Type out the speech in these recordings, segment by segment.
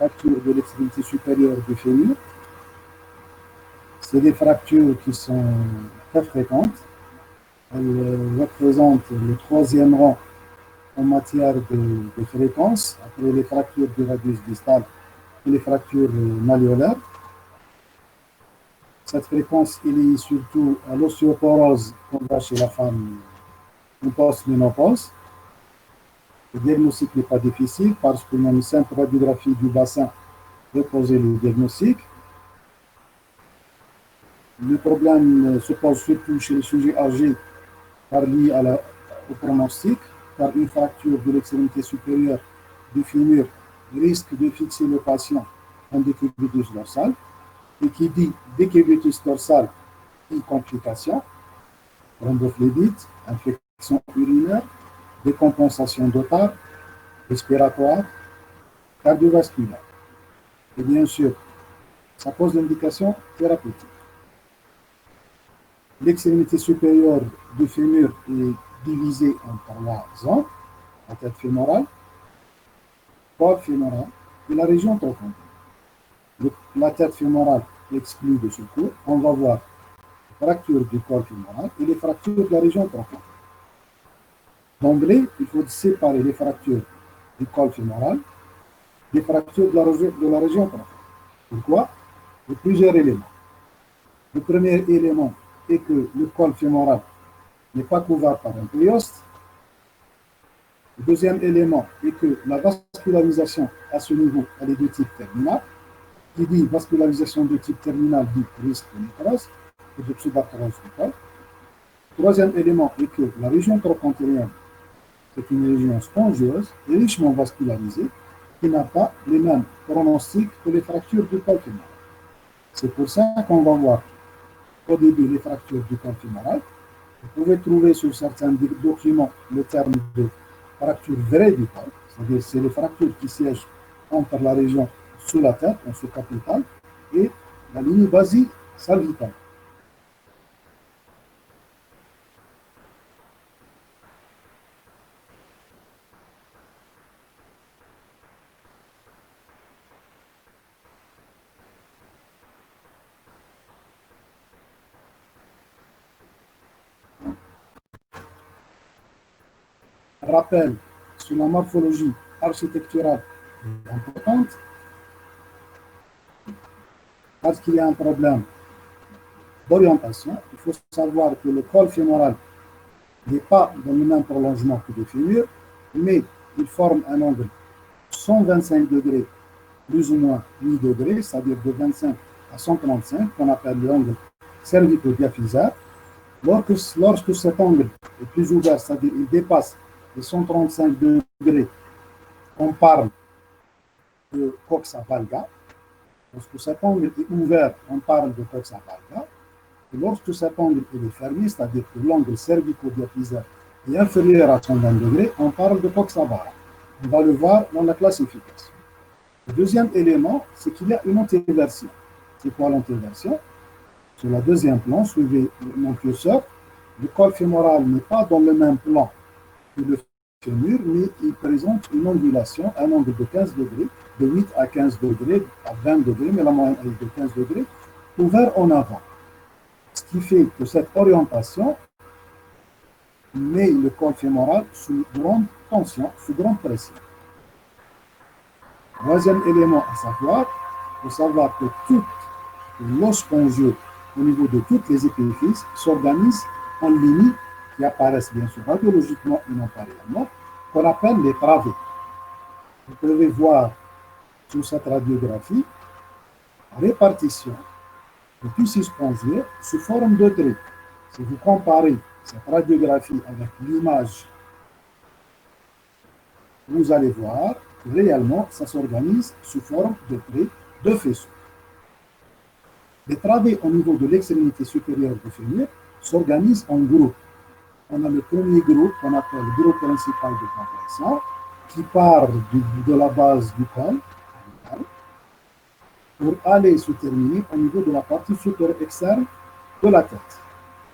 fractures de l'extrémité supérieure du fémur. C'est des fractures qui sont très fréquentes. Elles représentent le troisième rang en matière de fréquence, après les fractures du radius distal et les fractures malléolaires. Cette fréquence est liée surtout à l'ostéoporose qu'on voit chez la femme en post-ménopause. Le diagnostic n'est pas difficile parce que une simple radiographie du bassin peut poser le diagnostic. Le problème se pose surtout chez les sujets âgés par lié au pronostic, car une fracture de l'extrémité supérieure du fémur risque de fixer le patient en décubitus dorsal. Et qui dit décubitus dorsal et complications, thrombophlébite, infection urinaire, décompensation d'otaire, respiratoire, cardiovasculaire. Et bien sûr, ça pose l'indication thérapeutique. L'extrémité supérieure du fémur est divisée en trois zones, la tête fémorale, col fémoral et la région trochanterienne. La tête fémorale exclue de ce cours, on va voir les fractures du col fémoral et les fractures de la région trochanterienne. D'emblée, il faut séparer les fractures du col fémoral des fractures de la région trochanterienne. Pourquoi? Il y a plusieurs éléments. Le premier élément est que le col fémoral n'est pas couvert par un périoste. Le deuxième élément est que la vascularisation à ce niveau, elle est de type terminal. Qui dit vascularisation de type terminal dit risque de nécrose et de pseudarthrose du col. Troisième élément est que la région trochantérienne est une région spongieuse et richement vascularisée qui n'a pas les mêmes pronostics que les fractures du col fémoral. C'est pour ça qu'on va voir au début les fractures du col fémoral. Vous pouvez trouver sur certains documents le terme de fracture vraie du col, c'est-à-dire c'est les fractures qui siègent entre la région sous la tête, en sous-capitale, et la ligne basi-cervicale. Rappel sur la morphologie architecturale importante, parce qu'il y a un problème d'orientation. Il faut savoir que le col fémoral n'est pas dans le même prolongement que le fémur, mais il forme un angle 125 degrés, plus ou moins 8 degrés, c'est-à-dire de 25 à 135, qu'on appelle l'angle cervico-diaphysaire. Lorsque cet angle est plus ouvert, c'est-à-dire il dépasse les 135 degrés, on parle de coxa valga. Lorsque cet angle est ouvert, on parle de coxa valga. Et lorsque cet angle est fermé, c'est-à-dire que l'angle cervico-diaphysaire est inférieur à 120 degrés, on parle de coxa vara. On va le voir dans la classification. Le deuxième élément, c'est qu'il y a une antéversion. C'est quoi l'antéversion? Sur le deuxième plan, suivez mon curseur, le col fémoral n'est pas dans le même plan que le fémur, mais il présente une ondulation, un angle de 15 degrés, de 8 à 15 degrés, à 20 degrés, mais la moyenne est de 15 degrés, ouvert en avant. Ce qui fait que cette orientation met le col fémoral sous grande tension, sous grande pression. Troisième élément à savoir, il faut savoir que tout l'os spongieux au niveau de toutes les épiphyses s'organisent en lignes qui apparaissent bien sûr radiologiquement et non pas réellement, qu'on appelle les travées. Vous pouvez voir sur cette radiographie la répartition du tissu spongieux sous forme de traits. Si vous comparez cette radiographie avec l'image, vous allez voir que réellement ça s'organise sous forme de traits de faisceaux. Les travées au niveau de l'extrémité supérieure du fémur s'organisent en groupes. On a le premier groupe qu'on appelle le groupe principal de compression qui part de la base du col pour aller se terminer au niveau de la partie supérieure externe de la tête.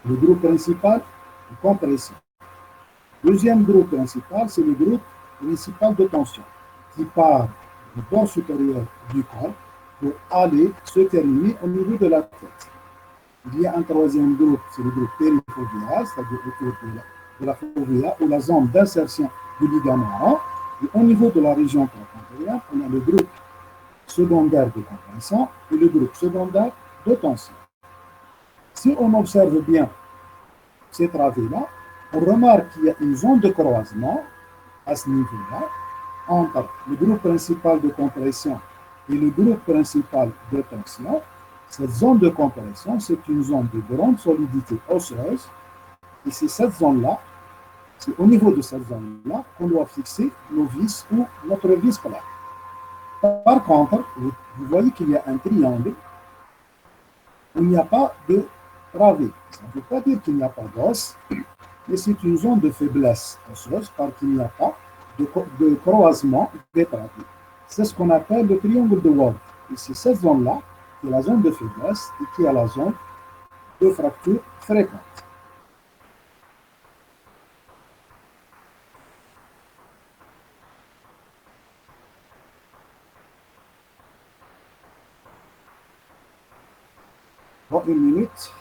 Le groupe principal de compression. Deuxième groupe principal, c'est le groupe principal de tension qui part le bord supérieur du corps pour aller se terminer au niveau de la tête. Il y a un troisième groupe, c'est le groupe périfovéal, c'est-à-dire autour de la fovea ou la zone d'insertion du ligament. Et au niveau de la région préfrontalière, on a le groupe secondaire de compression et le groupe secondaire de tension. Si on observe bien ces travées-là, on remarque qu'il y a une zone de croisement à ce niveau-là entre le groupe principal de compression et le groupe principal de tension. Cette zone de compression, c'est une zone de grande solidité osseuse et c'est cette zone-là, c'est au niveau de cette zone-là qu'on doit fixer nos vis ou notre vis plate. Par contre, vous voyez qu'il y a un triangle où il n'y a pas de travée. Ça ne veut pas dire qu'il n'y a pas d'os, mais c'est une zone de faiblesse osseuse parce qu'il n'y a pas de croisement des travées. C'est ce qu'on appelle le triangle de Wolff. Et c'est cette zone-là qui est la zone de faiblesse et qui est la zone de fracture fréquente. Bon, une minute.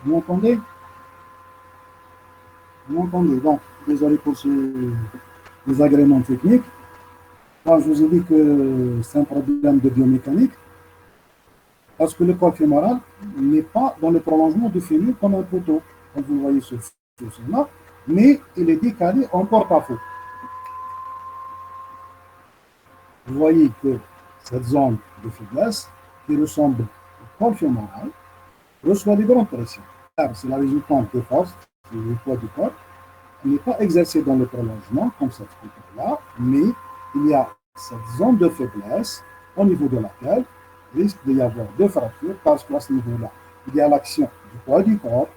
Vous m'entendez? Vous m'entendez? Donc, désolé pour ce désagrément technique. Moi, je vous ai dit que c'est un problème de biomécanique parce que le col fémoral n'est pas dans le prolongement du fémur comme un poteau, comme vous le voyez sur ce schéma, mais il est décalé en porte-à-faux. Vous voyez que cette zone de faiblesse qui ressemble au col fémoral reçoit des grandes pressions. C'est la résultante des forces du poids du corps. Elle n'est pas exercée dans le prolongement comme cette photo-là, mais il y a cette zone de faiblesse au niveau de laquelle il risque d'y avoir deux fractures parce qu'à ce niveau-là, il y a l'action du poids du corps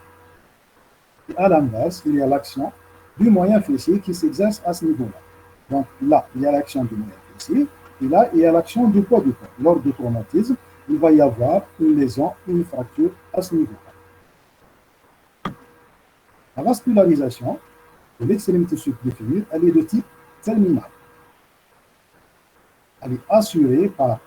et à l'inverse, il y a l'action du moyen fessier qui s'exerce à ce niveau-là. Donc là, il y a l'action du moyen fessier et là, il y a l'action du poids du corps. Lors du traumatisme, il va y avoir une lésion, une fracture à ce niveau-là. La vascularisation de l'extrémité supérieure du fémur, elle est de type terminal. Elle est assurée par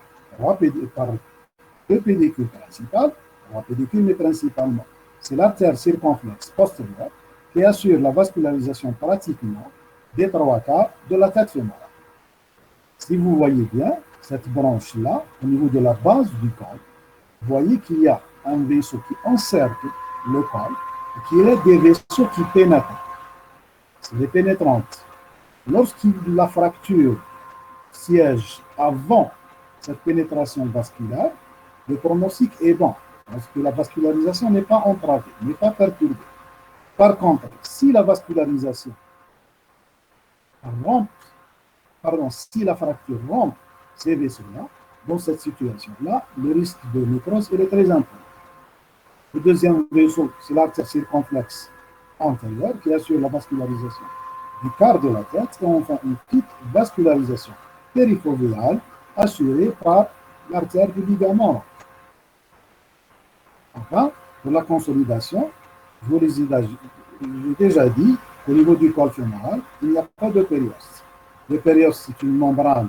deux pédicules principales, trois pédicules, mais principalement, c'est l'artère circonflexe postérieure qui assure la vascularisation pratiquement des trois quarts de la tête fémorale. Si vous voyez bien, cette branche-là, au niveau de la base du col, vous voyez qu'il y a un vaisseau qui encercle le col et qu'il y a des vaisseaux qui pénètrent. C'est les pénétrantes. Lorsqu'il la fracture siège avant cette pénétration vasculaire, le pronostic est bon, parce que la vascularisation n'est pas entravée, n'est pas perturbée. Par contre, si la vascularisation rompt, si la fracture rompt ces vaisseaux-là, dans cette situation-là, le risque de nécrose est très important. Le deuxième vaisseau, c'est l'artère circonflexe antérieure qui assure la vascularisation du quart de la tête et enfin une petite vascularisation périfovéale assurée par l'artère du ligament. Enfin, pour la consolidation, je vous ai déjà dit qu'au niveau du col fémoral, il n'y a pas de périos. Le périos, c'est une membrane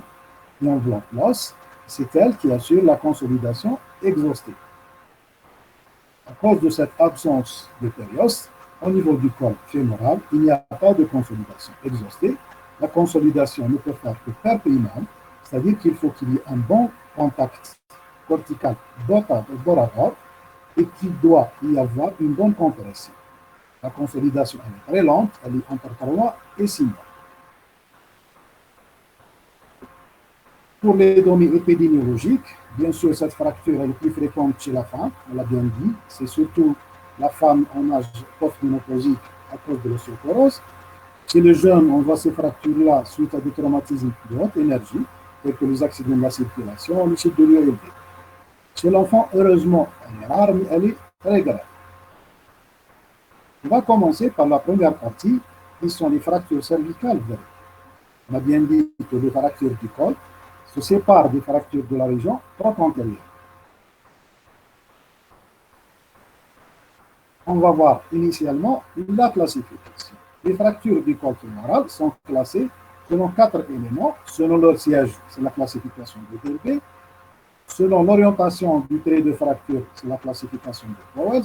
qui enveloppe l'os, c'est elle qui assure la consolidation exhaustive. À cause de cette absence de périos, au niveau du col fémoral, il n'y a pas de consolidation exhaustive. La consolidation ne peut faire que perpétuellement, c'est-à-dire qu'il faut qu'il y ait un bon contact cortical bord à bord et qu'il doit y avoir une bonne compression. La consolidation est très lente, elle est entre 3 et 6 mois. Pour les données épidémiologiques, bien sûr, cette fracture est plus fréquente chez la femme, on l'a bien dit, c'est surtout la femme en âge post-ménopausique à cause de l'ostéoporose. Chez les jeunes, on voit ces fractures-là suite à des traumatismes de haute énergie, tels que les accidents de la circulation, le chute de l'eau élevée. Chez l'enfant, heureusement, elle est rare, mais elle est très grave. On va commencer par la première partie, qui sont les fractures cervicales. On a bien dit que les fractures du col se séparent des fractures de la région antérieure. On va voir initialement la classification. Les fractures du col fémoral sont classées selon 4 éléments. Selon leur siège, c'est la classification de Delbé. Selon l'orientation du trait de fracture, c'est la classification de Powell.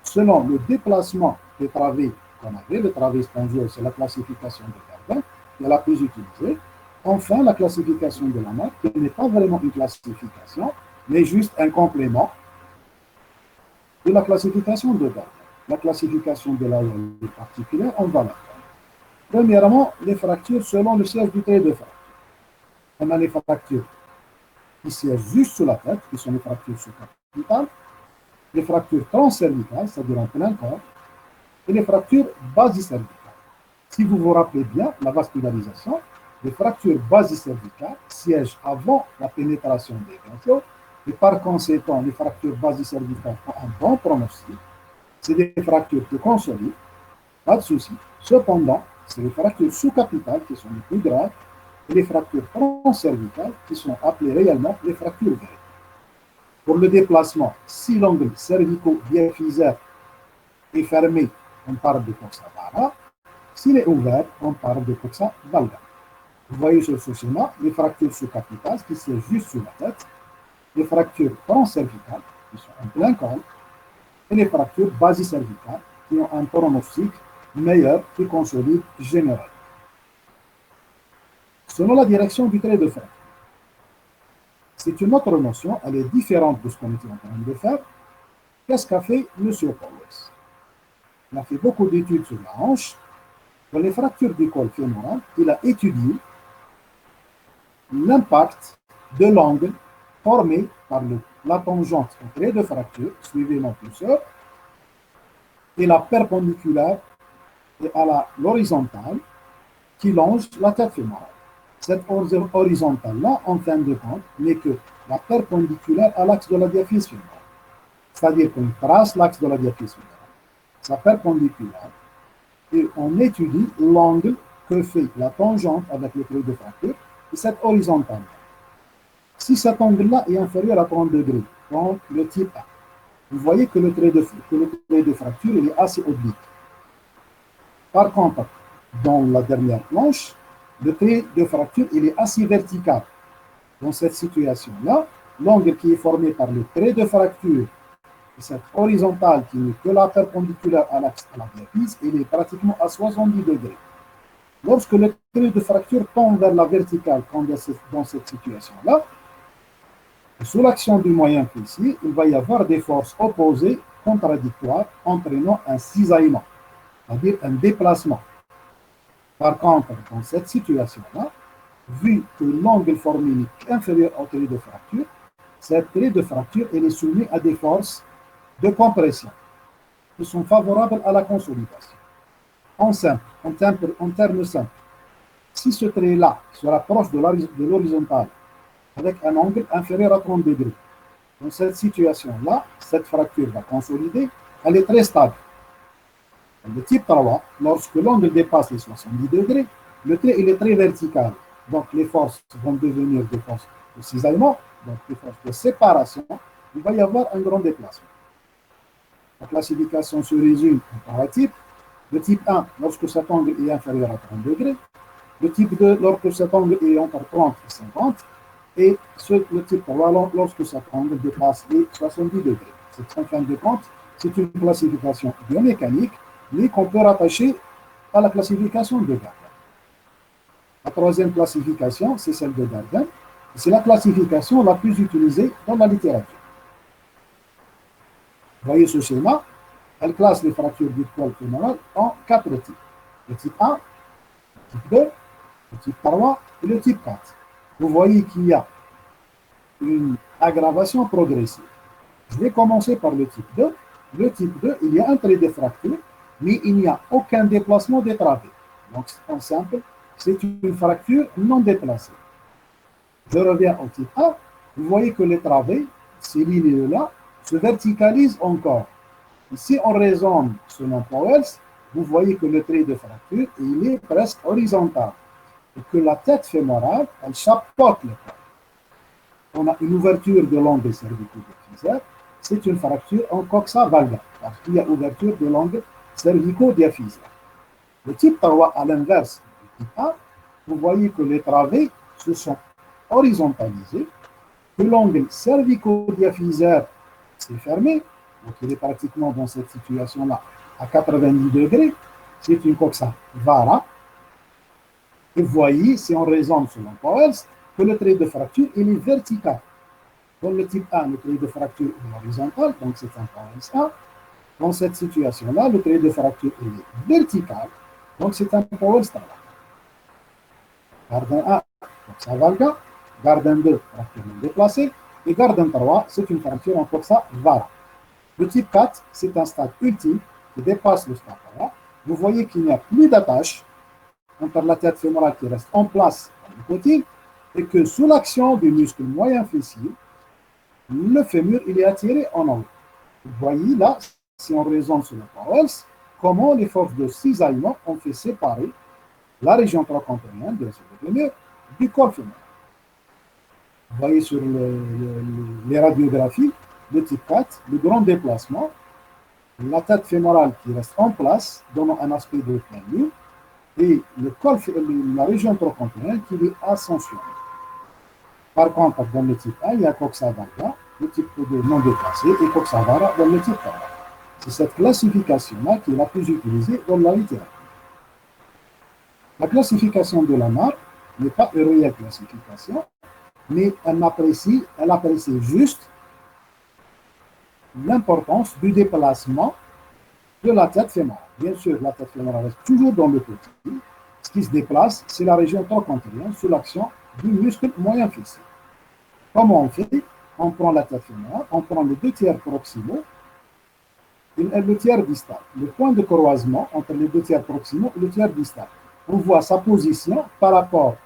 Selon le déplacement des travées qu'on avait, le travée spongieux, c'est la classification de Gardin, qui est la plus utilisée. Enfin, la classification de Lamarck, qui n'est pas vraiment une classification, mais juste un complément de la classification de Gardin. La classification de la est particulière, on va la voir. Premièrement, les fractures selon le siège du trait de fracture. On a les fractures qui siègent juste sous la tête, qui sont les fractures sous-capitales, les fractures transcervicales, c'est-à-dire en plein corps, et les fractures basicervicales. Si vous vous rappelez bien, la vascularisation, les fractures basicervicales siègent avant la pénétration des vaisseaux, et par conséquent, les fractures basicervicales ont un bon pronostic. C'est des fractures qui consolident, pas de souci. Cependant, c'est les fractures sous-capitales qui sont les plus graves, et les fractures transcervicales qui sont appelées réellement les fractures graves. Pour le déplacement, si l'angle cervico-diaphysaire est fermé, on parle de coxa vara. S'il est ouvert, on parle de coxa valga. Vous voyez sur ce schéma les fractures sous-capitales qui siègent juste sous la tête, les fractures transcervicales qui sont en plein col, et les fractures basicervicales qui ont un pronostic meilleur qui consolide général. Selon la direction du trait de fracture, c'est une autre notion, elle est différente de ce qu'on était en train de faire. Qu'est-ce qu'a fait M. Powers? Il a fait beaucoup d'études sur la hanche. Pour les fractures du col fémoral, il a étudié l'impact de l'angle formé par la tangente au trait de fracture, suivez mon curseur, et la perpendiculaire et à l'horizontale qui longe la tête fémorale. Cette horizontale-là, en fin de compte, n'est que la perpendiculaire à l'axe de la diaphyse fémorale. C'est-à-dire qu'on trace l'axe de la diaphyse fémorale, sa perpendiculaire, et on étudie l'angle que fait la tangente avec le trait de fracture et cette horizontale. Si cet angle-là est inférieur à 30 degrés, donc le type A, vous voyez que le trait de fracture il est assez oblique. Par contre, dans la dernière planche, le trait de fracture il est assez vertical. Dans cette situation-là, l'angle qui est formé par le trait de fracture et cette horizontale qui n'est que la perpendiculaire à l'axe de la diaphyse, il est pratiquement à 70 degrés. Lorsque le trait de fracture tend vers la verticale, comme dans cette situation-là, sous l'action du moyen fessier, il va y avoir des forces opposées, contradictoires, entraînant un cisaillement, c'est-à-dire un déplacement. Par contre, dans cette situation-là, vu que l'angle formé est inférieur au trait de fracture, cette trait de fracture est soumis à des forces de compression qui sont favorables à la consolidation. En termes simples, si ce trait-là se rapproche de l'horizontale avec un angle inférieur à 30 degrés, dans cette situation-là, cette fracture va consolider, elle est très stable. Le type 3, lorsque l'angle dépasse les 70 degrés, le trait il est très vertical. Donc les forces vont devenir des forces de cisaillement, donc des forces de séparation. Il va y avoir un grand déplacement. La classification se résume en trois types. Le type 1, lorsque cet angle est inférieur à 30 degrés. Le type 2, lorsque cet angle est entre 30 et 50. Et le type 3, lorsque cet angle dépasse les 70 degrés. C'est en fin de compte, c'est une classification biomécanique, mais qu'on peut rattacher à la classification de Gardner. La troisième classification, c'est celle de Gardner. C'est la classification la plus utilisée dans la littérature. Vous voyez ce schéma, elle classe les fractures du col fémoral en 4 types. Le type 1, le type 2, le type 3 et le type 4. Vous voyez qu'il y a une aggravation progressive. Je vais commencer par le type 2. Le type 2, il y a un trait de fracture, mais il n'y a aucun déplacement des travées. Donc, en simple, c'est une fracture non déplacée. Je reviens au type 1. Vous voyez que les travées, ces lignes-là, se verticalisent encore. Et si on raisonne selon Powers, vous voyez que le trait de fracture, il est presque horizontal. Et que la tête fémorale, elle chapeaute le corps. On a une ouverture de l'angle cervico-diaphysaire. C'est une fracture en coxa valga, parce qu'il y a ouverture de l'angle cervico-diaphysaire. Le type 3, à l'inverse du type 1, vous voyez que les travées se sont horizontalisées, que l'angle cervico-diaphysaire s'est fermé, donc il est pratiquement dans cette situation-là à 90 degrés, c'est une coxa vara. Et vous voyez, si on raisonne selon Powers, que le trait de fracture il est vertical. Dans le type 1, le trait de fracture est horizontal, donc c'est un Powers 1. Dans cette situation-là, le trait de fracture il est vertical, donc c'est un Powers 3. Gardin 1, coxa valga. Gardin 2, fracture non déplacée. Et Gardin 3, c'est une fracture en coxa vara. Le type 4, c'est un stade ultime qui dépasse le stade 3. Vous voyez qu'il n'y a plus d'attache entre la tête fémorale qui reste en place dans le côté et que sous l'action du muscle moyen fessier, le fémur il est attiré en haut. Vous voyez là, si on raisonne sur le Powers, comment les forces de cisaillement ont fait séparer la région trochanterienne de ce fémur du corps fémoral. Vous voyez sur les radiographies de type 4, le grand déplacement, la tête fémorale qui reste en place, donnant un aspect de plein mur, et le col, la région trochanterienne qui est ascensionnée. Par contre, dans le type 1, il y a coxa valga, le type 2 non déplacé, et coxa vara dans le type 3. C'est cette classification-là qui est la plus utilisée dans la littérature. La classification de Lamarck n'est pas une réelle classification, mais elle apprécie juste l'importance du déplacement de la tête fémorale. Bien sûr, la tête fémorale reste toujours dans le petit. Ce qui se déplace, c'est la région trochantérienne sous l'action du muscle moyen fessier. Comment on fait? On prend la tête fémorale, on prend les deux tiers proximaux et le tiers distal. Le point de croisement entre les deux tiers proximaux et le tiers distal. On voit sa position par rapport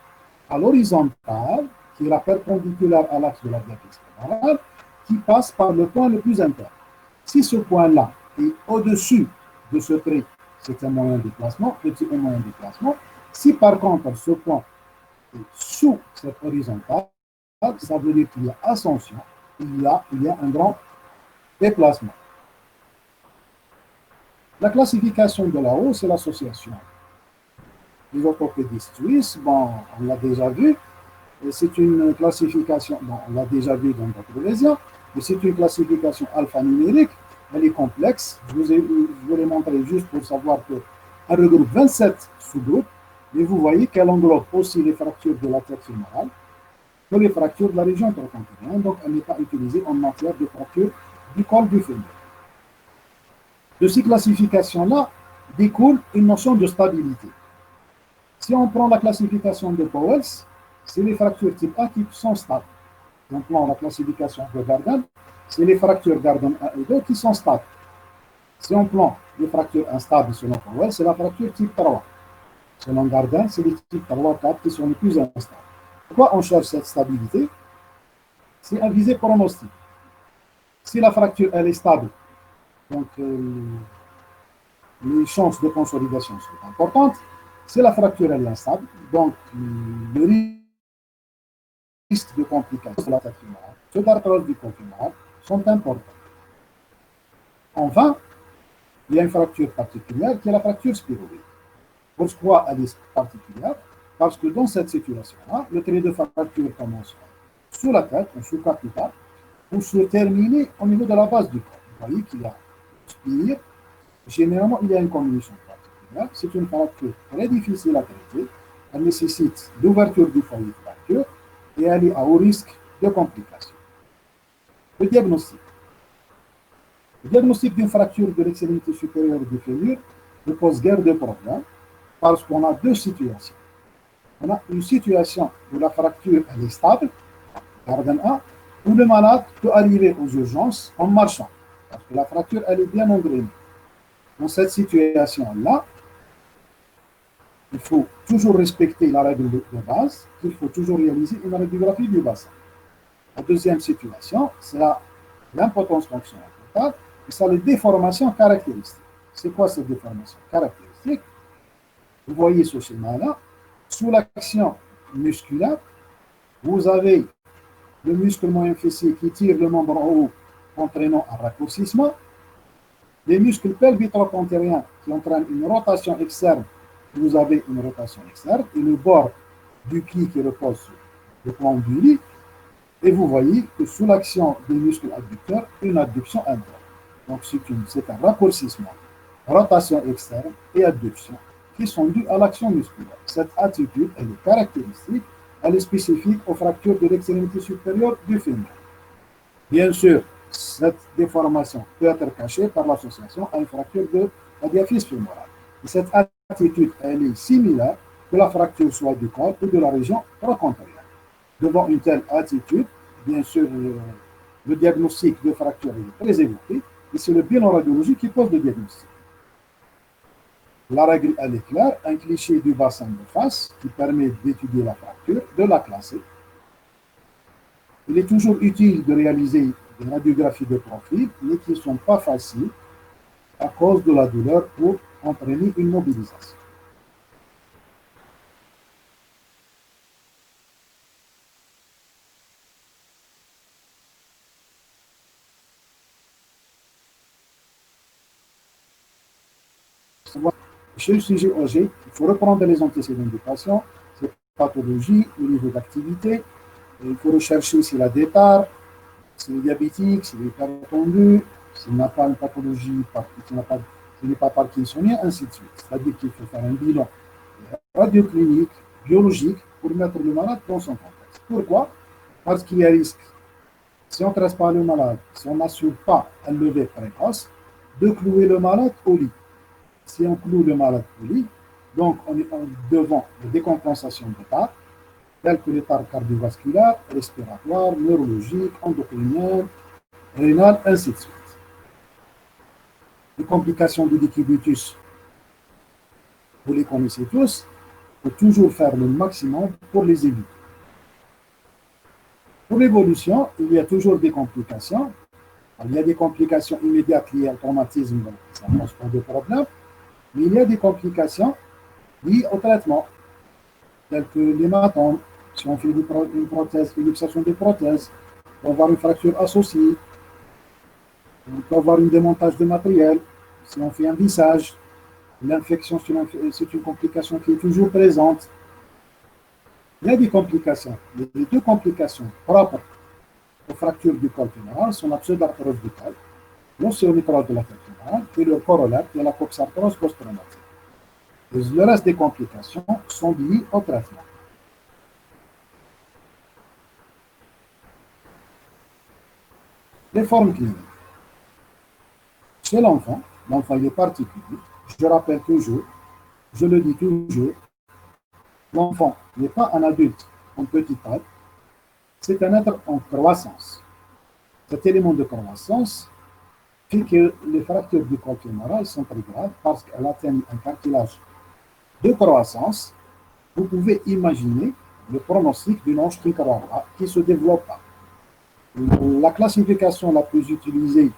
à l'horizontale, qui est la perpendiculaire à l'axe de la diapèse fémorale, qui passe par le point le plus interne. Si ce point-là est au-dessus de ce trait, c'est un moyen de déplacement, petit ou moyen de déplacement. Si par contre ce point est sous cette horizontale, ça veut dire qu'il y a ascension, il y a un grand déplacement. La classification de la hausse, c'est l'association des orthopédistes suisses. Bon, on l'a déjà vu. C'est une classification, bon, on l'a déjà vu dans d'autres lésions, mais c'est une classification alphanumérique. Elle est complexe. Je vous l'ai montré juste pour savoir qu'elle regroupe 27 sous-groupes, mais vous voyez qu'elle englobe aussi les fractures de la tête fémorale que les fractures de la région trochantérienne, donc elle n'est pas utilisée en matière de fracture du col du fémur. De ces classifications-là découle une notion de stabilité. Si on prend la classification de Powell, c'est les fractures type A qui sont stables. Si on prend la classification de Garden, c'est les fractures Garden 1 et 2 qui sont stables. Si on prend les fractures instables selon Powell, c'est la fracture type 3. Selon Garden, c'est les types 3 4 qui sont les plus instables. Pourquoi on cherche cette stabilité? C'est un visée pronostic. Si la fracture elle est stable, donc les chances de consolidation sont importantes. Si la fracture elle est instable, donc le risque de complications de la tête fémorale, ceux d'arthrose du col fémoral sont importants. Enfin, il y a une fracture particulière qui est la fracture spiroïde. Pourquoi elle est particulière? Parce que dans cette situation-là, le trait de fracture commence sous la tête, ou sous capitale, pour se terminer au niveau de la base du corps. Vous voyez qu'il y a spire. Généralement, il y a une combinaison particulière. C'est une fracture très difficile à traiter. Elle nécessite l'ouverture du foyer de fracture et elle est à haut risque de complications. Le diagnostic. Le diagnostic d'une fracture de l'extrémité supérieure du fémur ne pose guère de problème parce qu'on a deux situations. On a une situation où la fracture elle est stable, Garden 1, où le malade peut arriver aux urgences en marchant, parce que la fracture elle est bien engrenée. Dans cette situation-là, il faut toujours respecter la règle de base, il faut toujours réaliser une radiographie du bassin. La deuxième situation, c'est l'impotence fonctionnelle totale, et ça les déformations caractéristiques. C'est quoi ces déformations caractéristiques? Vous voyez ce schéma-là. Sous l'action musculaire, vous avez le muscle moyen fessier qui tire le membre en haut, entraînant un raccourcissement. Les muscles pelvitrochantériens qui entraînent une rotation externe, vous avez une rotation externe, et le bord du pied qui repose sur le plan du lit. Et vous voyez que sous l'action des muscles adducteurs, une adduction interne. Donc c'est un raccourcissement, rotation externe et adduction qui sont dus à l'action musculaire. Cette attitude, elle est caractéristique, elle est spécifique aux fractures de l'extrémité supérieure du fémur. Bien sûr, cette déformation peut être cachée par l'association à une fracture de la diaphyse fémorale. Et cette attitude, elle est similaire que la fracture soit du corps ou de la région trochantérienne. Devant une telle attitude, bien sûr, le diagnostic de fracture est très évoqué, et c'est le bilan radiologique qui pose le diagnostic. La règle, elle est claire, un cliché du bassin de face qui permet d'étudier la fracture, de la classer. Il est toujours utile de réaliser des radiographies de profil, mais qui ne sont pas faciles à cause de la douleur pour entraîner une mobilisation. Chez le sujet âgé, il faut reprendre les antécédents du patient, ses pathologies, le niveau d'activité. Il faut rechercher s'il a des tares, s'il est diabétique, s'il est hypertendu, s'il n'a pas une pathologie, s'il n'est pas parkinsonien, ainsi de suite. C'est-à-dire qu'il faut faire un bilan radioclinique, biologique, pour mettre le malade dans son contexte. Pourquoi? Parce qu'il y a risque, si on ne traite pas le malade, si on n'assure pas un lever précoce, de clouer le malade au lit. Si on cloue le malade au lit, donc on est devant des décompensations d'état, telles que l'état cardiovasculaire, respiratoire, neurologique, endocrinien, rénal, ainsi de suite. Les complications du décubitus, vous les connaissez tous, il faut toujours faire le maximum pour les éviter. Pour l'évolution, il y a toujours des complications. Il y a des complications immédiates liées au traumatisme, donc ça ne pose pas de problème, mais il y a des complications liées au traitement, telles que l'hématome, si on fait une prothèse, une luxation des prothèses, on peut avoir une fracture associée, on peut avoir un démontage de matériel, si on fait un vissage, l'infection, c'est une complication qui est toujours présente. Il y a des complications. Les deux complications propres aux fractures du col fémoral sont la pseudarthrose du col, l'ostéonécrose de la tête fémorale et le corollaire de la coxarthrose post-traumatique. Le reste des complications sont liées au traitement. Les formes cliniques. Chez l'enfant, l'enfant il est particulier. Je rappelle toujours, je le dis toujours, l'enfant n'est pas un adulte en petite taille, c'est un être en croissance. Cet élément de croissance fait que les fractures du col fémoral sont très graves parce qu'elles atteignent un cartilage de croissance. Vous pouvez imaginer le pronostic d'une hanche qui se développe pas. La classification la plus utilisée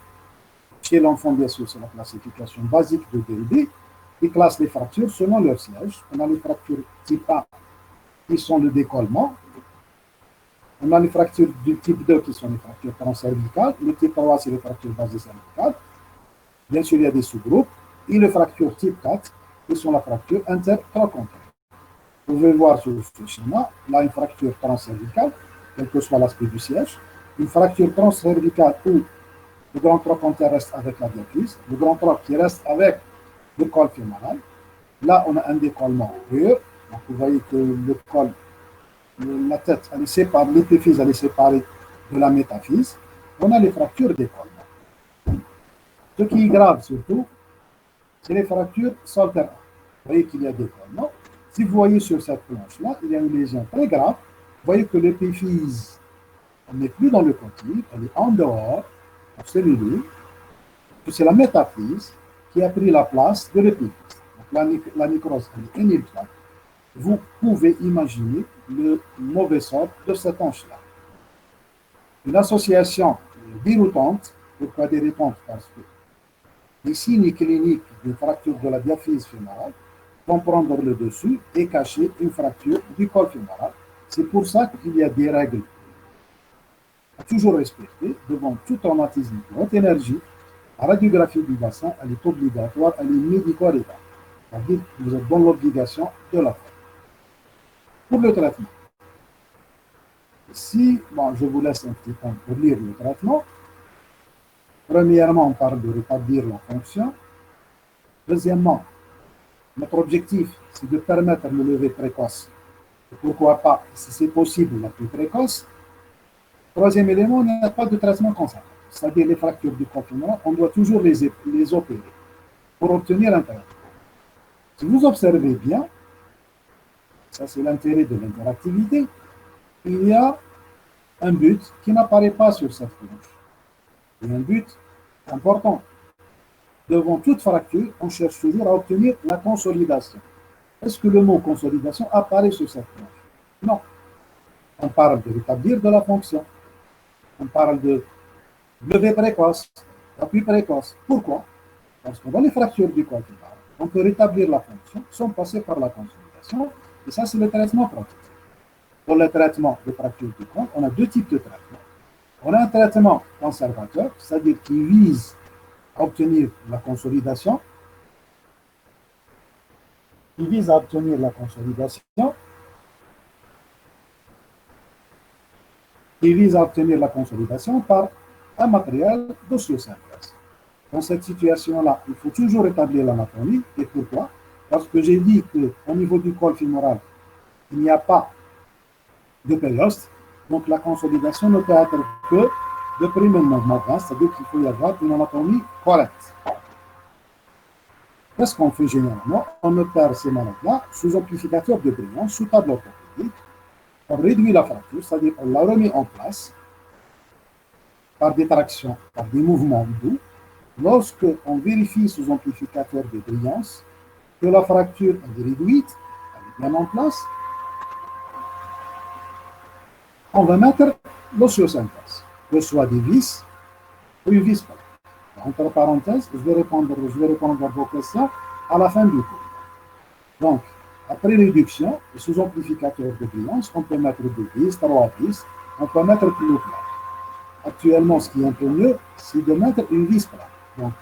chez l'enfant, bien sûr, c'est la classification basique de DLB, qui classe les fractures selon leur siège. On a les fractures type A qui sont le décollement. On a les fractures du type 2 qui sont les fractures transcervicales. Le type 3, c'est les fractures basocervicales. Bien sûr, il y a des sous-groupes. Et les fractures type 4 qui sont la fracture intertrochanterienne. Vous pouvez voir sur ce schéma, là, une fracture transcervicale, quel que soit l'aspect du siège. Une fracture transcervicale où le grand trochanter reste avec la diaphyse, le grand troc qui reste avec le col fémoral. Là, on a un décollement pur. Donc, vous voyez que le col, la tête, elle est séparée, l'épiphyse, elle est séparée de la métaphyse. On a les fractures d'écollement. Ce qui est grave surtout, c'est les fractures soltérales. Vous voyez qu'il y a des collements. Si vous voyez sur cette planche-là, il y a une lésion très grave. Vous voyez que l'épiphyse, elle n'est plus dans le côté, elle est en dehors, en celluleux. C'est la métaphyse qui a pris la place de l'épiphyse. Donc la nécrose, elle est inébranlable. Vous pouvez imaginer le mauvais sort de cette hanche-là. Une association déroutante, pourquoi déroutante? Parce que les signes cliniques d'une fracture de la diaphyse fémorale vont prendre le dessus et cacher une fracture du col fémoral. C'est pour ça qu'il y a des règles à toujours respecter devant tout traumatisme de haute énergie. La radiographie du bassin, elle est obligatoire, elle est médico-légale. C'est-à-dire que vous êtes dans l'obligation de la faire. Pour le traitement, si, bon, je vous laisse un petit temps pour lire le traitement. Premièrement, on parle de rétablir la fonction. Deuxièmement, notre objectif, c'est de permettre le lever précoce. Et pourquoi pas, si c'est possible, la plus précoce. Troisième élément, il n'y a pas de traitement conservateur. C'est-à-dire les fractures du col fémoral, on doit toujours les opérer pour obtenir un traitement. Si vous observez bien, ça c'est l'intérêt de l'interactivité, il y a un but qui n'apparaît pas sur cette planche. Il y a un but important. Devant toute fracture, on cherche toujours à obtenir la consolidation. Est-ce que le mot consolidation apparaît sur cette planche? Non. On parle de rétablir de la fonction. On parle de lever précoce, appui précoce. Pourquoi? Parce que dans les fractures du col fémoral, on peut rétablir la fonction sans passer par la consolidation. Et ça, c'est le traitement protectif. Pour le traitement de fracture du col, on a deux types de traitements. On a un traitement conservateur, c'est-à-dire qui vise à obtenir la consolidation, par un matériel d'osteosynthèse. Dans cette situation-là, il faut toujours établir l'anatomie. Et pourquoi? Parce que j'ai dit qu'au niveau du col fémoral, il n'y a pas de périoste. Donc la consolidation ne peut être que de prime mouvement, c'est-à-dire qu'il faut y avoir une anatomie correcte. Qu'est-ce qu'on fait généralement? On opère ces malades-là sous amplificateur de brillance, sous table orthopédique. On réduit la fracture, c'est-à-dire on la remet en place par des tractions, par des mouvements doux. Lorsque on vérifie sous amplificateur de brillance que la fracture est réduite, elle est bien en place, on va mettre l'osteosynthèse, que ce soit des vis ou une vis. Entre parenthèses, je vais répondre à vos questions à la fin du cours. Donc, après réduction, sous amplificateur de brillance, on peut mettre 2 vis, 3 vis, on peut mettre plus plat. Actuellement, ce qui est un peu mieux, c'est de mettre une vis plate. Donc,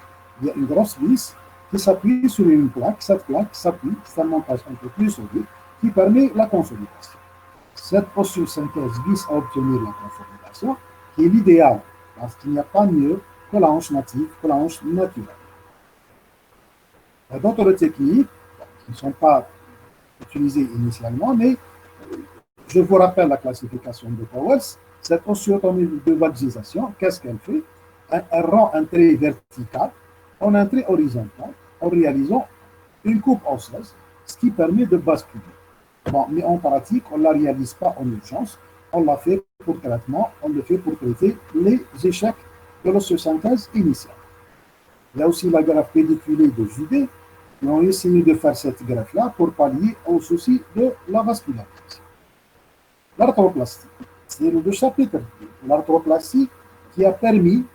il y a une grosse vis qui s'appuie sur une plaque. Cette plaque s'appuie, c'est un montage un peu plus solide qui permet la consolidation. Cette osteosynthèse vise à obtenir la consolidation, qui est l'idéal, parce qu'il n'y a pas mieux que la hanche native, que la hanche naturelle. Il y a d'autres techniques qui ne sont pas utilisées initialement, mais je vous rappelle la classification de Powell. Cette osteotomie de vagisation, qu'est-ce qu'elle fait? Elle rend un trait vertical en un trait horizontal en réalisant une coupe osseuse, ce qui permet de basculer. Bon, mais en pratique, on ne la réalise pas en urgence, on l'a fait pour traitement, on le fait pour traiter les échecs de l'osteosynthèse initiale. Il y a aussi la greffe pédiculée de Judée, qui ont essayé de faire cette greffe-là pour pallier au souci de la vascularisation. L'arthroplastie, c'est le chapitre de l'arthroplastie qui a permis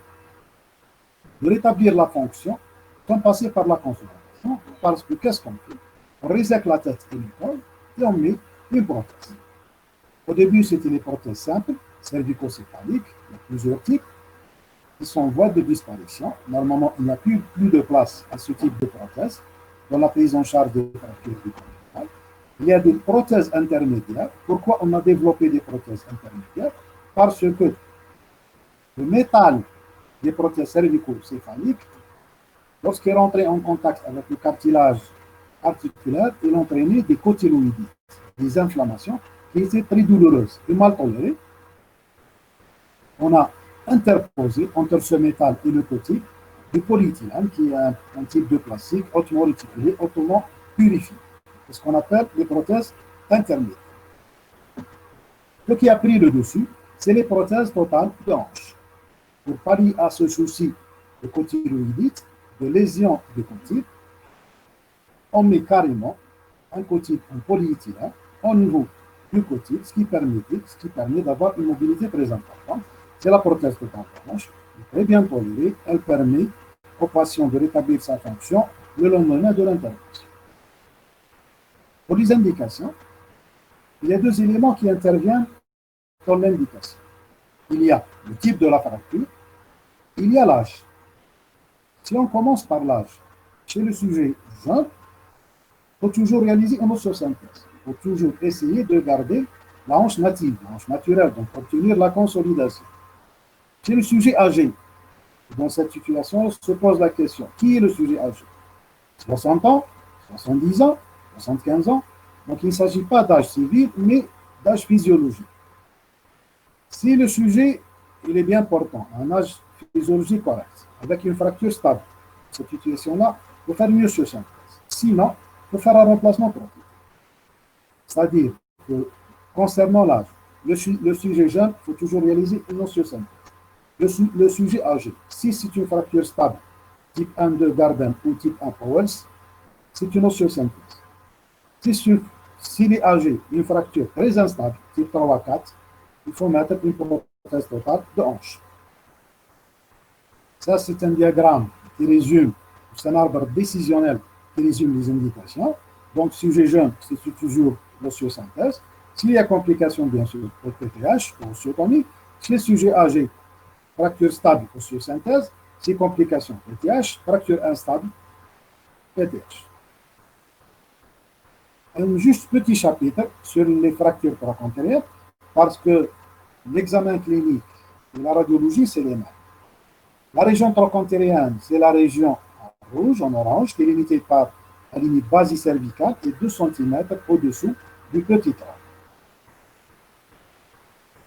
de rétablir la fonction sans passer par la consolidation, parce que qu'est-ce qu'on fait? On résèque la tête et l'épaule et on met une prothèse. Au début, c'était les prothèses simples, cervico-céphaliques, il y a plusieurs types, qui sont en voie de disparition. Normalement, il n'y a plus de place à ce type de prothèse dans la prise en charge des fractures du corps. Il y a des prothèses intermédiaires. Pourquoi on a développé des prothèses intermédiaires? Parce que le métal des prothèses cervico-céphaliques, lorsqu'il est rentré en contact avec le cartilage articulaire, il entraînait des cotyloïdites, des inflammations qui étaient très douloureuses et mal tolérées. On a interposé entre ce métal et le cotyle du polyéthylène, qui est un type de plastique hautement réticulé, hautement purifié. C'est ce qu'on appelle les prothèses intermédiaires. Ce qui a pris le dessus, c'est les prothèses totales de hanche. Pour pallier à ce souci de cotyloïdite, de lésion de cotyle, on met carrément un cotyle en polyéthylène au niveau du cotyle, ce qui permet d'avoir une mobilité très importante. C'est la prothèse totale de hanche, très bien tolérée, elle permet au patient de rétablir sa fonction le lendemain de l'intervention. Pour les indications, il y a 2 éléments qui interviennent dans l'indication. Il y a le type de la fracture, il y a l'âge. Si on commence par l'âge, chez le sujet jeune, il faut toujours réaliser une osteosynthèse. Il faut toujours essayer de garder la hanche native, la hanche naturelle, donc obtenir la consolidation. Chez le sujet âgé, dans cette situation, se pose la question, qui est le sujet âgé? 60 ans, 70 ans, 75 ans. Donc il ne s'agit pas d'âge civil, mais d'âge physiologique. Si le sujet il est bien portant, un âge physiologique correct, avec une fracture stable, cette situation-là, il faut faire une osteosynthèse. Sinon, il faut faire un remplacement prothèse. C'est-à-dire que concernant l'âge, le sujet jeune, il faut toujours réaliser une osteosynthèse. Le sujet âgé, si c'est une fracture stable, type 1-2 Garden ou type 1 Powell, c'est une osteosynthèse. S'il est âgé, une fracture très instable, type 3-4, il faut mettre une prothèse totale de hanche. Ça, c'est un diagramme qui résume, c'est un arbre décisionnel qui résume les indications. Donc, sujet jeune, c'est toujours l'osteosynthèse. S'il y a complications, bien sûr, au PTH, ou osteotomie. Chez le sujet âgé, fracture stable, osteosynthèse. Si complications, PTH. Fracture instable, PTH. Un juste petit chapitre sur les fractures trochanteriennes, parce que l'examen clinique et la radiologie, c'est les mêmes. La région trochantérienne, c'est la région en rouge, en orange, qui est limitée par la limite basicervicale et 2 cm au-dessous du petit tronc.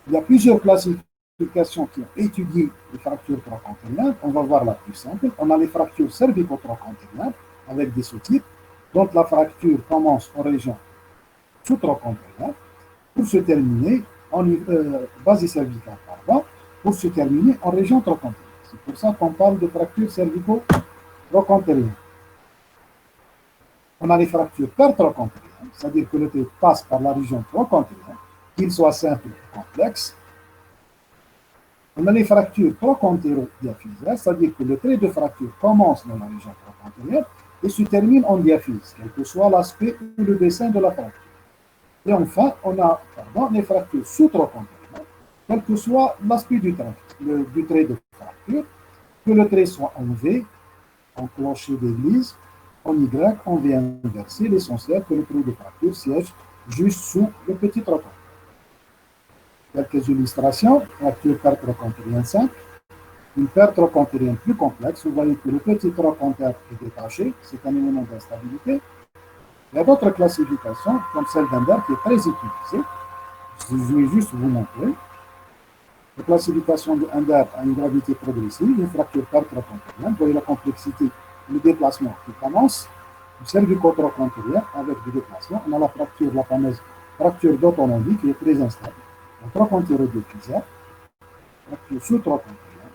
Il y a plusieurs classifications qui ont étudié les fractures trochantériennes. On va voir la plus simple. On a les fractures cervico-trochantériennes avec des sous-types. Donc la fracture commence en région sous-trochantérienne pour se terminer en basicervicale, pardon, pour se terminer en région trochantérienne. C'est pour ça qu'on parle de fracture cervico-trochantérienne. On a les fractures pertrochantériennes, c'est-à-dire que le trait passe par la région trochantérienne, qu'il soit simple ou complexe. On a les fractures trochantéro-diaphysaires, c'est-à-dire que le trait de fracture commence dans la région trochantérienne et se termine en diaphyse, quel que soit l'aspect ou le dessin de la fracture. Et enfin, on a les fractures sous-trochantériennes, quel que soit l'aspect du trait de fracture, que le trait soit en V, en clocher d'église, en Y, en V inversé, l'essentiel que le trait de fracture siège juste sous le petit trochon. Quelques illustrations, fracture pertrochantérienne simple, une pertrochantérienne plus complexe, vous voyez que le petit trochantère est détaché, c'est un élément d'instabilité. Il y a d'autres classifications, comme celle d'Ender, qui est très utilisée. Je vais juste vous montrer. La classification d'Ender a une gravité progressive, une fracture pertrochantérienne. Vous voyez la complexité, le déplacement qui commence du cervico-trochantérien avec du déplacement. On a la fameuse fracture d'autonomie qui est très instable. La trochantéro-diaphysaire, fracture sous-trochantérienne,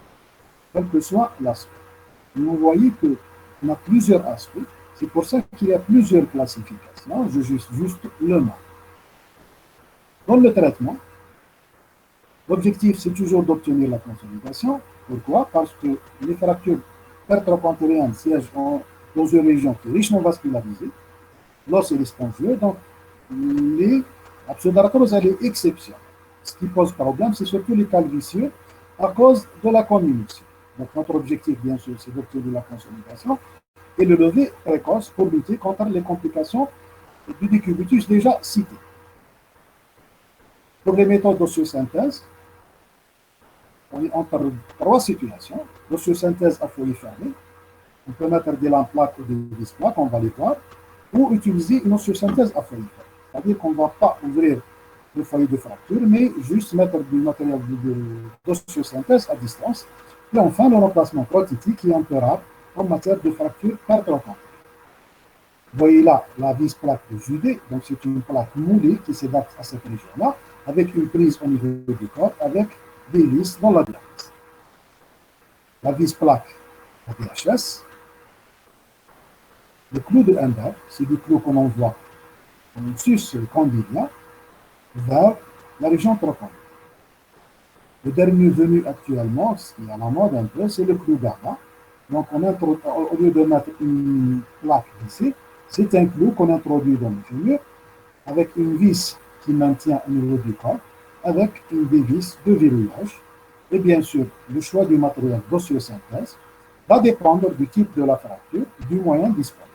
quel que soit l'aspect. Vous voyez qu'on a plusieurs aspects. C'est pour ça qu'il y a plusieurs classifications. Je juste le nom. Dans le traitement, l'objectif, c'est toujours d'obtenir la consolidation. Pourquoi? Parce que les fractures pertrochantériennes siègent dans une région qui est richement vascularisée. L'os est spongieux, donc la pseudarthrose, elle est exceptionnelle. Ce qui pose problème, c'est surtout les calvicieux à cause de la comminution. Donc notre objectif, bien sûr, c'est d'obtenir la consolidation et le lever précoce pour lutter contre les complications du décubitus déjà citées. Pour les méthodes d'osseo-synthèse, on est entre 3 situations. L'osseo-synthèse à foyer fermé, on peut mettre des lampes plaques ou des vis plaques, on va les voir, ou utiliser une osseo-synthèse à foyer fermé. C'est-à-dire qu'on ne va pas ouvrir le foyer de fracture, mais juste mettre du matériel d'osseo-synthèse à distance. Et enfin, le remplacement prothétique qui est un peu rare en matière de fracture pertrochantérienne. Vous voyez là la vis plaque de Judet, donc c'est une plaque moulée qui s'adapte à cette région-là, avec une prise au niveau du corps, avec des vis dans la diaphyse. La vis plaque ADHS, le clou de Ender, c'est du clou qu'on envoie sur ce condyle-là vers la région trochantérienne. Le dernier venu actuellement, ce qui est à la mode un peu, c'est le clou gamma. Donc, au lieu de mettre une plaque ici, c'est un clou qu'on introduit dans le fémur avec une vis qui maintient au niveau du corps, avec une des vis de verrouillage. Et bien sûr, le choix du matériel d'osseo-synthèse va dépendre du type de la fracture, du moyen disponible.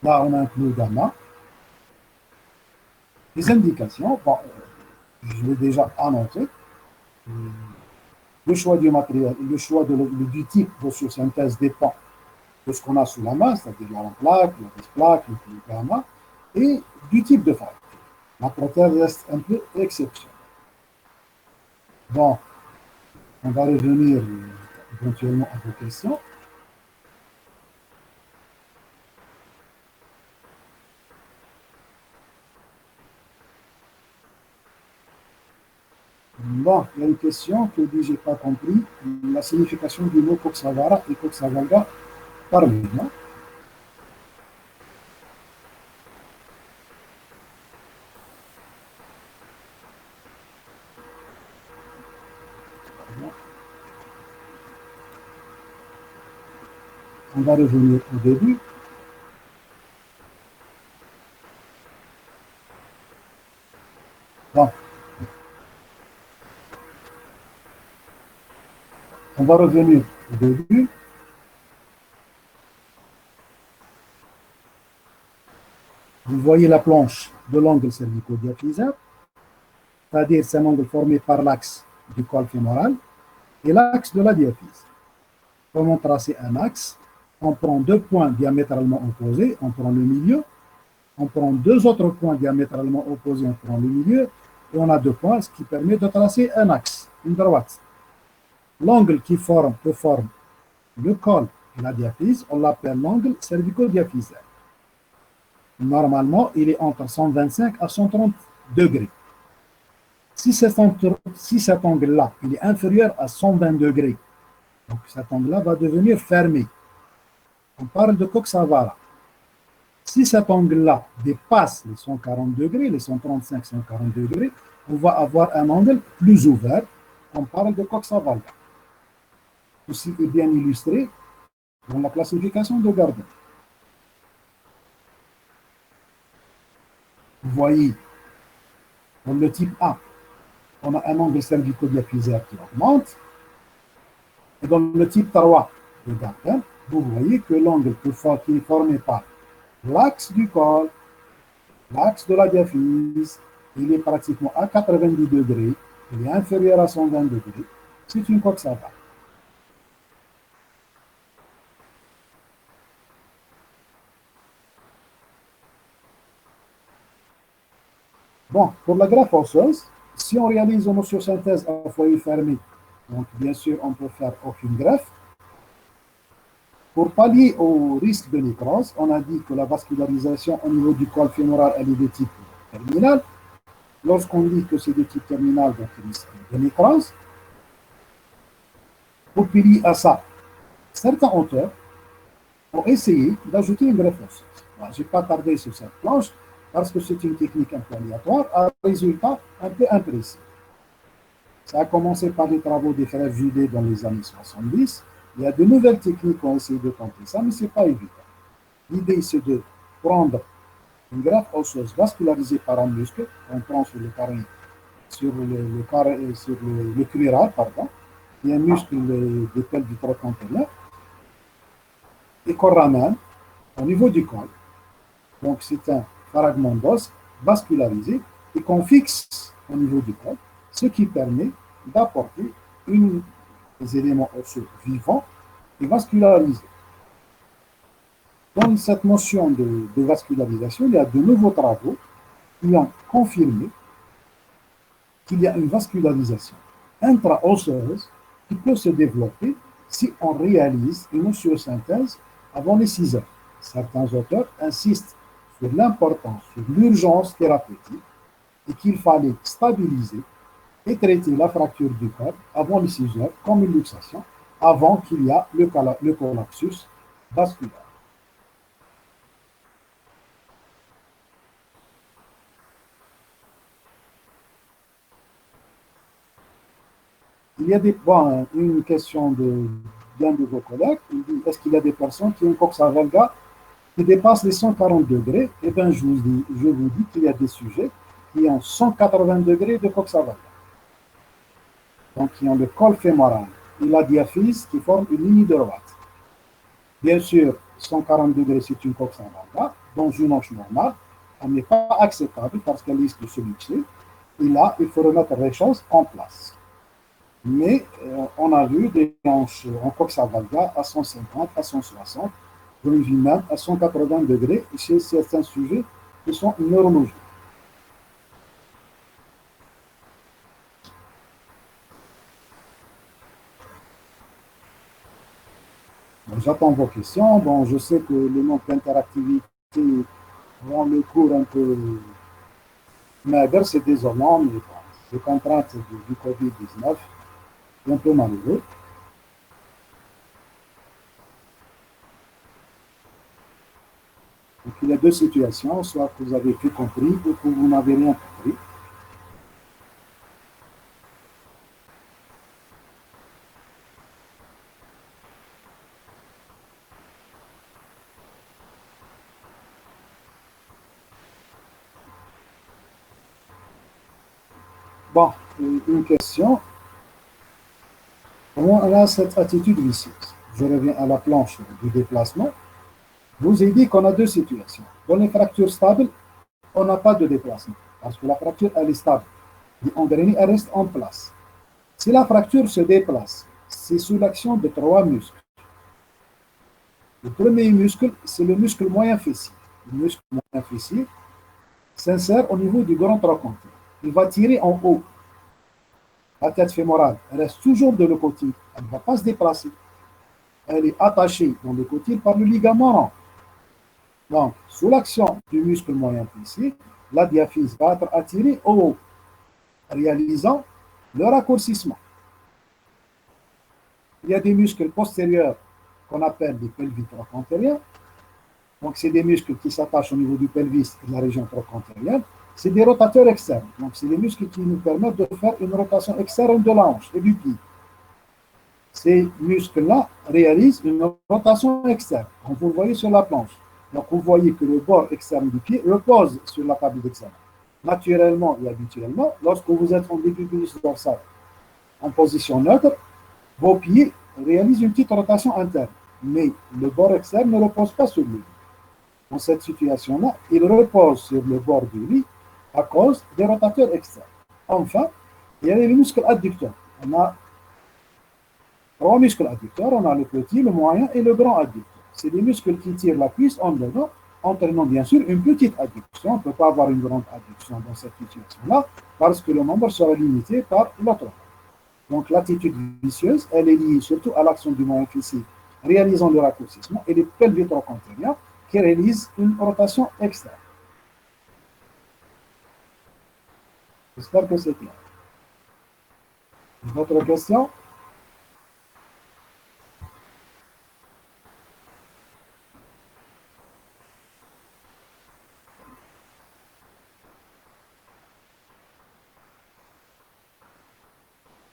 Là, on a un clou gamma. Les indications, bon, je l'ai déjà annoncé. Le choix du matériel, le choix du type d'osseo-synthèse dépend de ce qu'on a sous la main, c'est-à-dire la plaque, la vis-plaque, le clou gamma, et du type de fracture. La prothèse reste un peu exceptionnelle. Bon, on va revenir éventuellement à vos questions. Bon, il y a une question que je n'ai pas compris. La signification du mot Coxavara et Coxavalga par lui, non? On va revenir au début. Bon. On va revenir au début. Vous voyez la planche de l'angle cervico-diaphysaire, c'est-à-dire c'est un angle formé par l'axe du col fémoral. et l'axe de la diaphyse. Comment tracer un axe? On prend deux points diamétralement opposés, on prend le milieu, on prend deux autres points diamétralement opposés, on prend le milieu, et on a deux points, ce qui permet de tracer un axe, une droite. L'angle qui forme le col et la diaphyse, on l'appelle l'angle cervico-diaphysaire. Normalement, il est entre 125 à 130 degrés. Si cet angle-là, il est inférieur à 120 degrés, donc cet angle-là va devenir fermé. On parle de Coxa-Vara. Si cet angle-là dépasse les 140 degrés, les 135, 140 degrés, on va avoir un angle plus ouvert. On parle de Coxa-Vara. Ceci est bien illustré dans la classification de Gardner. Vous voyez, dans le type A, on a un angle cervico-diaphysaire qui augmente. Et dans le type 3 de Gardner, vous voyez que l'angle qui est formé par l'axe du col, l'axe de la diaphyse, il est pratiquement à 90 degrés, il est inférieur à 120 degrés. C'est une Coxa-Vara. Bon, pour la greffe osseuse, si on réalise une osseo-synthèse à foyer fermé, donc bien sûr, on ne peut faire aucune greffe. Pour pallier au risque de nécrose, on a dit que la vascularisation au niveau du col fémoral, elle est de type terminal. Lorsqu'on dit que c'est de type terminal, donc risque de nécrose. Pour pallier à ça, certains auteurs ont essayé d'ajouter une greffe osseuse. Je n'ai pas tardé sur cette planche, parce que c'est une technique un peu aléatoire, à un résultat un peu imprécis. Ça a commencé par les travaux des frères Judet dans les années 70. Il y a de nouvelles techniques qui ont essayé de tenter ça, mais ce n'est pas évident. L'idée, c'est de prendre une greffe osseuse vascularisée par un muscle, on prend sur le carré, sur le cuiral, pardon, il y a un muscle des pelles du trochanteriens, et qu'on ramène au niveau du col. Donc, c'est un fragment d'os vascularisé et qu'on fixe au niveau du col, ce qui permet d'apporter des éléments osseux vivants et vascularisés. Dans cette notion de vascularisation, il y a de nouveaux travaux qui ont confirmé qu'il y a une vascularisation intra-osseuse qui peut se développer si on réalise une osseo-synthèse avant les 6 heures. Certains auteurs insistent sur l'importance, sur l'urgence thérapeutique et qu'il fallait stabiliser et traiter la fracture du col avant les 6 heures comme une luxation, avant qu'il y ait le collapsus vasculaire. Il y a une question d'un de vos collègues, il dit, est-ce qu'il y a des personnes qui ont une Coxa-Vara qui dépasse les 140 degrés? Eh bien, je vous dis qu'il y a des sujets qui ont 180 degrés de Coxa-Vara. Donc, qui ont le col fémoral et la diaphyse qui forment une ligne droite. Bien sûr, 140 degrés, c'est une Coxa-Vara. Dans une hanche normale, elle n'est pas acceptable parce qu'elle risque de se luxer. Et là, il faut remettre les choses en place. Mais on a vu des hanches en Coxa-Vara à 150, à 160, dans une vie même à 180 degrés chez certains sujets qui sont neurologiques. J'attends vos questions. Bon, je sais que le nombre d'interactivité rend le cours un peu maigre, c'est désolant, mais bon, les contraintes du Covid-19, c'est un peu malheureux. Donc, il y a deux situations, soit que vous avez tout compris ou que vous n'avez rien compris. Bon, une question. Comment on a cette attitude vicieuse? Je reviens à la planche du déplacement. Je vous ai dit qu'on a deux situations. Dans les fractures stables, on n'a pas de déplacement parce que la fracture, elle est stable. L'engrenée, elle reste en place. Si la fracture se déplace c'est sous l'action de trois muscles. Le premier muscle, c'est le muscle moyen fessier. Le muscle moyen fessier s'insère au niveau du grand trochanter. Il va tirer en haut. La tête fémorale reste toujours de le côté. Elle ne va pas se déplacer. Elle est attachée dans le côté par le ligament rond. Donc, sous l'action du muscle moyen fessier, la diaphyse va être attirée au haut, réalisant le raccourcissement. Il y a des muscles postérieurs qu'on appelle des pelvis trochantériens. Donc, c'est des muscles qui s'attachent au niveau du pelvis et de la région trochantérienne. C'est des rotateurs externes. Donc, c'est des muscles qui nous permettent de faire une rotation externe de la hanche et du pied. Ces muscles-là réalisent une rotation externe, comme vous le voyez sur la planche. Donc, vous voyez que le bord externe du pied repose sur la table d'examen. Naturellement et habituellement, lorsque vous êtes en décubitus dorsal en position neutre, vos pieds réalisent une petite rotation interne, mais le bord externe ne repose pas sur lui. Dans cette situation-là, il repose sur le bord du lit à cause des rotateurs externes. Enfin, il y a les muscles adducteurs. On a trois muscles adducteurs, on a le petit, le moyen et le grand adducteur. C'est des muscles qui tirent la cuisse en dedans, entraînant bien sûr une petite adduction. On ne peut pas avoir une grande adduction dans cette situation-là, parce que le membre sera limité par l'autre. Donc l'attitude vicieuse, elle est liée surtout à l'action du moyen fessier réalisant le raccourcissement et les pelvis trochantériens qui réalisent une rotation externe. J'espère que c'est clair. D'autres questions?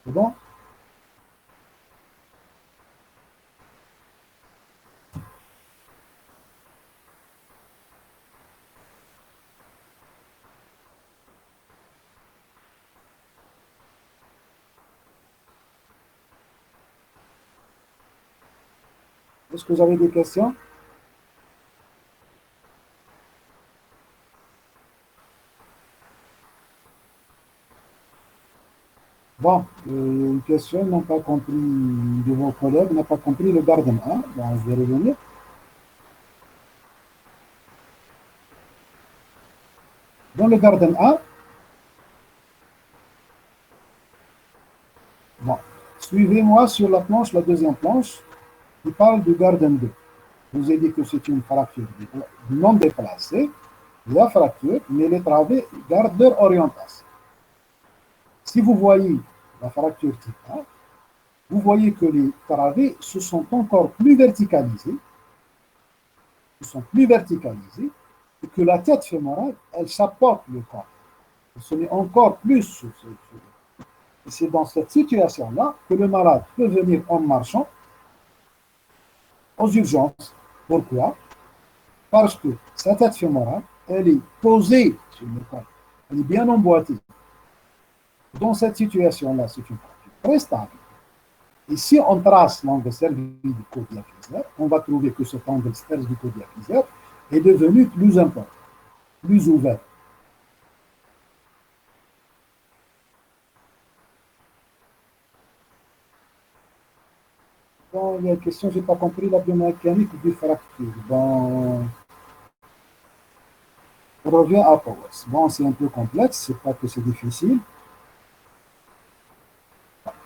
C'est bon? Est-ce que vous avez des questions? Bon, une question n'a pas compris de vos collègues, n'a pas compris le Garden 1. Bon, je vais revenir. Dans le Garden 1, bon, suivez-moi sur la planche, la deuxième planche, qui parle du Garden 2. Je vous ai dit que c'est une fracture non déplacée. La fracture, mais les travées gardent leur orientation. Si vous voyez la fracture type A, vous voyez que les travées se sont encore plus verticalisées, et que la tête fémorale, elle supporte le corps. Elle se met encore plus sur ce. Et c'est dans cette situation-là que le malade peut venir en marchant aux urgences. Pourquoi? Parce que sa tête fémorale, elle est posée sur le corps. Elle est bien emboîtée. Dans cette situation-là, c'est une fracture très stable. Et si on trace l'angle cervico-diaphysaire, on va trouver que cet angle cervico-diaphysaire est devenu plus important, plus ouvert. Bon, il y a une question, je n'ai pas compris la biomécanique du fracture. Bon, on revient à Powers. Bon, c'est un peu complexe, c'est pas que c'est difficile.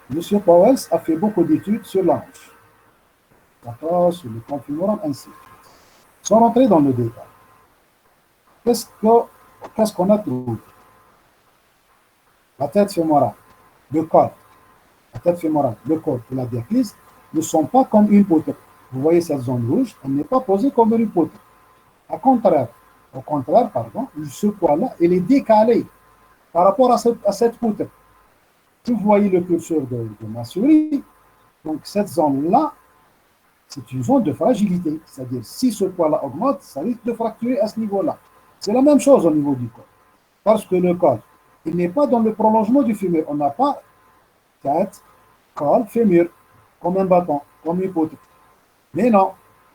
Monsieur Powers a fait beaucoup d'études sur la hanche, d'accord, sur le camp fémoral, ainsi de suite. Sans rentrer dans le détail, qu'est-ce qu'on a trouvé? La tête fémorale, le corps, la tête fémorale, le corps et la diaphyse ne sont pas comme une poutre. Vous voyez cette zone rouge, elle n'est pas posée comme une poutre. Au contraire, ce poids-là, il est décalé par rapport à cette poutre. Si vous voyez le curseur de ma souris, donc cette zone-là, c'est une zone de fragilité. C'est-à-dire, si ce poids-là augmente, ça risque de fracturer à ce niveau-là. C'est la même chose au niveau du corps. Parce que le corps, il n'est pas dans le prolongement du fémur. On n'a pas tête, corps, fémur, comme un bâton, comme une poutre. Mais non,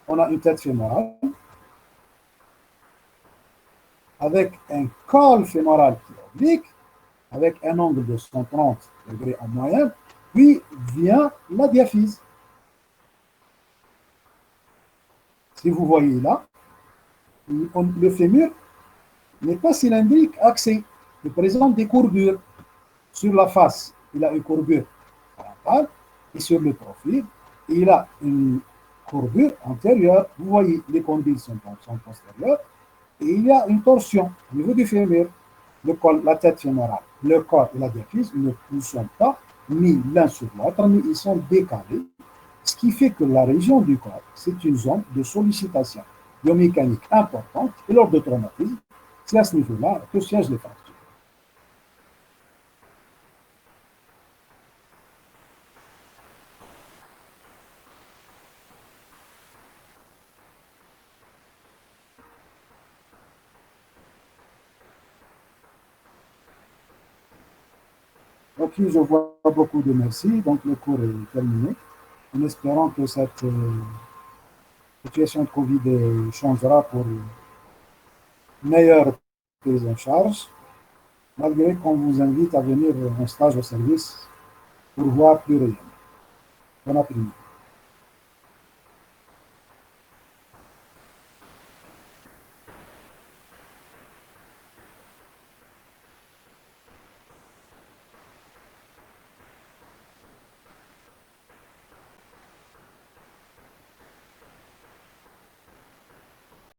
on a une tête fémorale avec un col fémoral qui est oblique, avec un angle de 130 degrés en moyenne, Puis vient la diaphyse. Si vous voyez là, le fémur n'est pas cylindrique axé. Il présente des courbures. Sur la face, il a une courbure frontale et sur le profil, il a une courbure antérieure. Vous voyez, les condyles sont postérieurs et il y a une torsion au niveau du fémur. Le col, la tête fémorale, le corps et la diaphyse ne sont pas mis l'un sur l'autre, mais ils sont décalés. Ce qui fait que la région du corps, c'est une zone de sollicitation biomécanique importante et lors de traumatisme, c'est à ce niveau-là que siègent les fractures. Ok, je vois beaucoup de merci. Donc, le cours est terminé. En espérant que cette situation de Covid changera pour une meilleure prise en charge, malgré qu'on vous invite à venir en stage au service pour voir plus réellement. Bon après-midi.